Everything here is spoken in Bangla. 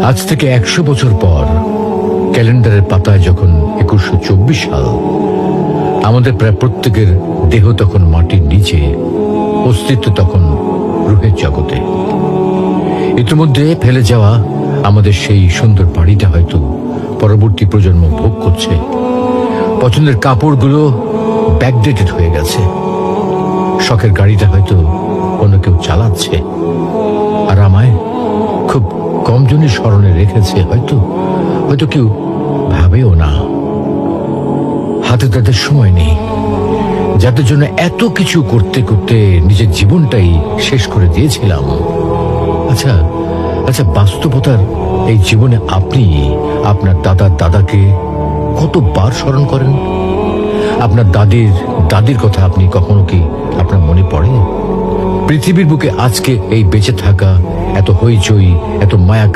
আজ থেকে 100 বছর পর ক্যালেন্ডারের পাতায় যখন 2124 সাল, আমাদের প্রায় প্রত্যেকের দেহ তখন মাটির নিচে, অস্তিত্ব তখন রুহের জগতে। ইতিমধ্যে ফেলে যাওয়া আমাদের সেই সুন্দর বাড়িটা হয়তো পরবর্তী প্রজন্ম ভোগ করছে। পছন্দের কাপড়গুলো ব্যাকডেটেড হয়ে গেছে। শখের গাড়িটা হয়তো অন্য কেউ চালাচ্ছে, আর আমায় খুব কম জনই স্মরণে রেখেছে। হয়তো হয়তো কেউ ভাবেও না। হাতে তাদের সময় নেই, যাদের জন্য এত কিছু করতে করতে নিজের জীবনটাই শেষ করে দিয়েছিলাম। আচ্ছা আচ্ছা, বাস্তবতার এই জীবনে আপনি আপনার দাদার দাদাকে কতবার স্মরণ করেন? আপনার দাদির কথা আপনি কখনো কি আপনার মনে পড়ে? পৃথিবীর বুকে আজকে এই বেঁচে থাকা, এত হইচই, এত মায়া